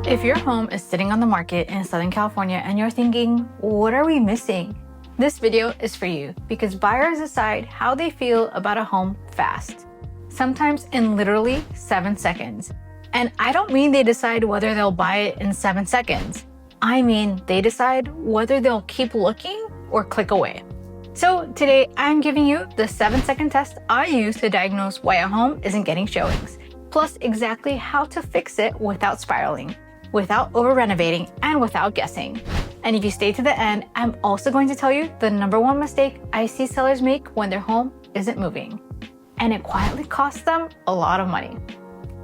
If your home is sitting on the market in Southern California and you're thinking, what are we missing? This video is for you because buyers decide how they feel about a home fast, sometimes in literally 7 seconds. And I don't mean they decide whether they'll buy it in 7 seconds. I mean they decide whether they'll keep looking or click away. So today I'm giving you the 7-second test I use to diagnose why a home isn't getting showings, plus exactly how to fix it without spiraling, without over-renovating, and without guessing. And if you stay to the end, I'm also going to tell you the #1 mistake I see sellers make when their home isn't moving. And it quietly costs them a lot of money.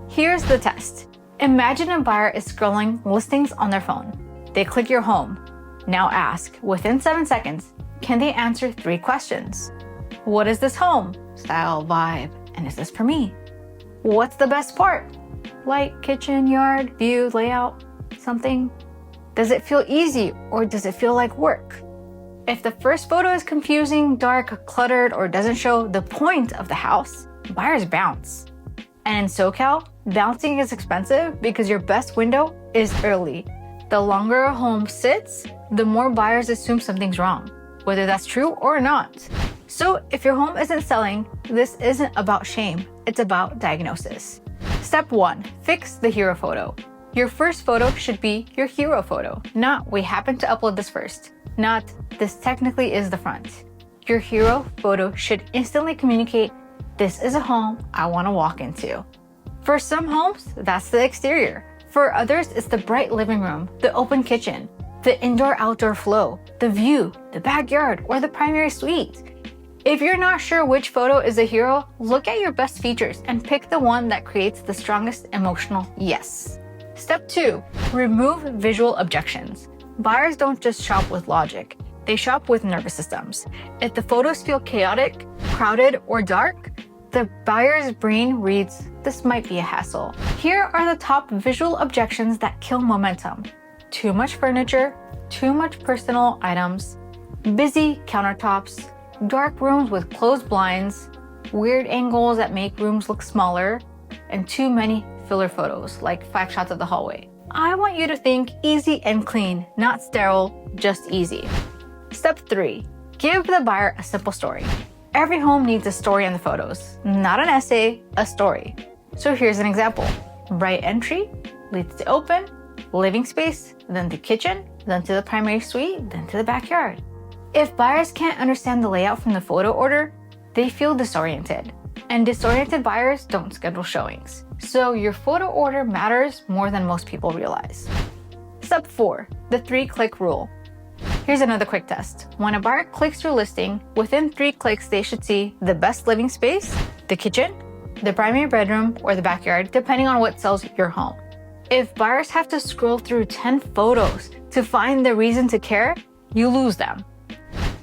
Here's the test. Imagine a buyer is scrolling listings on their phone. They click your home. Now ask, within 7 seconds, can they answer 3 questions? What is this home? Style, vibe, and is this for me? What's the best part? Light, kitchen, yard, view, layout, something? Does it feel easy or does it feel like work? If the first photo is confusing, dark, cluttered, or doesn't show the point of the house, buyers bounce. And in SoCal, bouncing is expensive because your best window is early. The longer a home sits, the more buyers assume something's wrong, whether that's true or not. So if your home isn't selling, this isn't about shame, it's about diagnosis. Step 1, fix the hero photo. Your first photo should be your hero photo, not we happen to upload this first, not this technically is the front. Your hero photo should instantly communicate, this is a home I want to walk into. For some homes, that's the exterior. For others, it's the bright living room, the open kitchen, the indoor-outdoor flow, the view, the backyard, or the primary suite. If you're not sure which photo is a hero, look at your best features and pick the one that creates the strongest emotional yes. Step 2, remove visual objections. Buyers don't just shop with logic, they shop with nervous systems. If the photos feel chaotic, crowded, or dark, the buyer's brain reads, this might be a hassle. Here are the top visual objections that kill momentum. Too much furniture, too much personal items, busy countertops, dark rooms with closed blinds, weird angles that make rooms look smaller, and too many filler photos, like 5 shots of the hallway. I want you to think easy and clean, not sterile, just easy. Step 3, give the buyer a simple story. Every home needs a story in the photos, not an essay, a story. So here's an example. Bright entry, leads to open, living space, then to kitchen, then to the primary suite, then to the backyard. If buyers can't understand the layout from the photo order, they feel disoriented. And disoriented buyers don't schedule showings. So your photo order matters more than most people realize. Step 4, the 3-click rule. Here's another quick test. When a buyer clicks your listing, within 3 clicks, they should see the best living space, the kitchen, the primary bedroom, or the backyard, depending on what sells your home. If buyers have to scroll through 10 photos to find the reason to care, you lose them.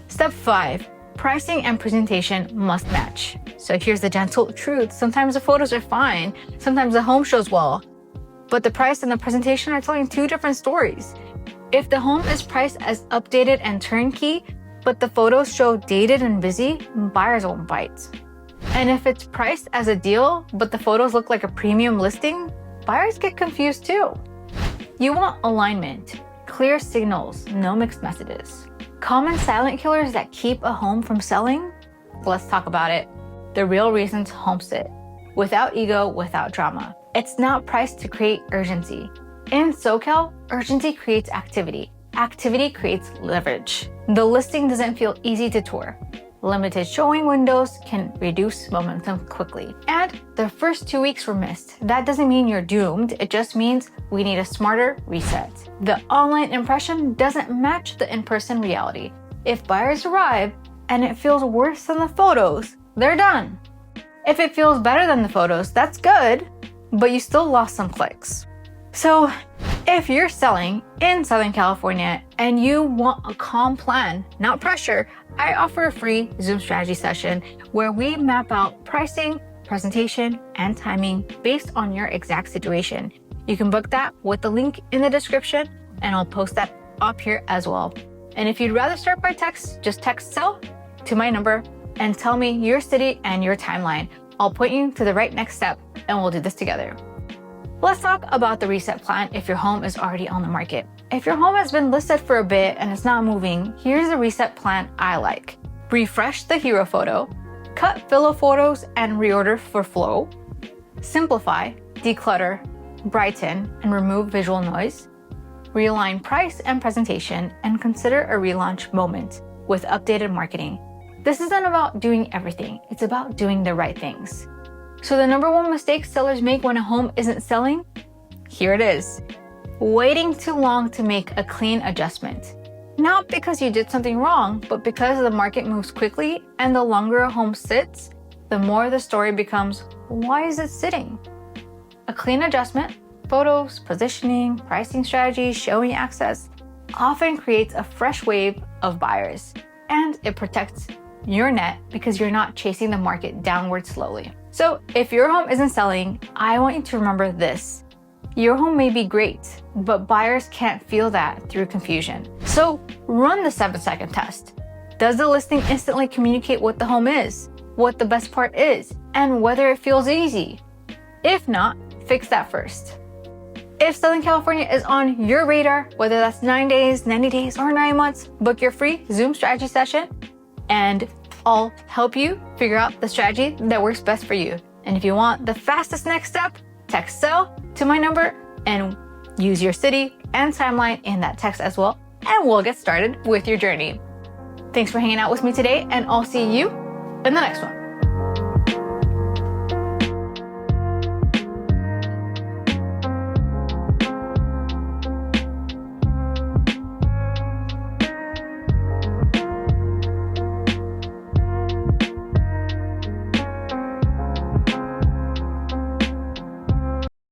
Step 5, pricing and presentation must match. So here's the gentle truth. Sometimes the photos are fine, sometimes the home shows well, but the price and the presentation are telling 2 different stories. If the home is priced as updated and turnkey, but the photos show dated and busy, buyers won't bite. And if it's priced as a deal, but the photos look like a premium listing, buyers get confused too. You want alignment, clear signals, no mixed messages. Common silent killers that keep a home from selling? Let's talk about it. The real reasons homes sit. Without ego, without drama. It's not priced to create urgency. In SoCal, urgency creates activity. Activity creates leverage. The listing doesn't feel easy to tour. Limited showing windows can reduce momentum quickly. And the first 2 weeks were missed. That doesn't mean you're doomed. It just means we need a smarter reset. The online impression doesn't match the in-person reality. If buyers arrive and it feels worse than the photos, they're done. If it feels better than the photos, that's good, but you still lost some clicks. So if you're selling in Southern California and you want a calm plan, not pressure, I offer a free Zoom strategy session where we map out pricing, presentation, and timing based on your exact situation. You can book that with the link in the description, and I'll post that up here as well. And if you'd rather start by text, just text SELL to my number and tell me your city and your timeline. I'll point you to the right next step, and we'll do this together. Let's talk about the reset plan if your home is already on the market. If your home has been listed for a bit and it's not moving, here's the reset plan I like. Refresh the hero photo, cut filler photos and reorder for flow, simplify, declutter, brighten, and remove visual noise, realign price and presentation, and consider a relaunch moment with updated marketing. This isn't about doing everything, it's about doing the right things. So the number one mistake sellers make when a home isn't selling? Here it is. Waiting too long to make a clean adjustment. Not because you did something wrong, but because the market moves quickly and the longer a home sits, the more the story becomes, why is it sitting? A clean adjustment, photos, positioning, pricing strategies, showing access, often creates a fresh wave of buyers. And it protects your net because you're not chasing the market downward slowly. So if your home isn't selling, I want you to remember this. Your home may be great, but buyers can't feel that through confusion. So run the 7-second test. Does the listing instantly communicate what the home is, what the best part is, and whether it feels easy? If not, fix that first. If Southern California is on your radar, whether that's 9 days, 90 days, or 9 months, book your free Zoom strategy session and I'll help you figure out the strategy that works best for you. And if you want the fastest next step, text SELL to my number and use your city and timeline in that text as well, and we'll get started with your journey. Thanks for hanging out with me today, and I'll see you in the next one.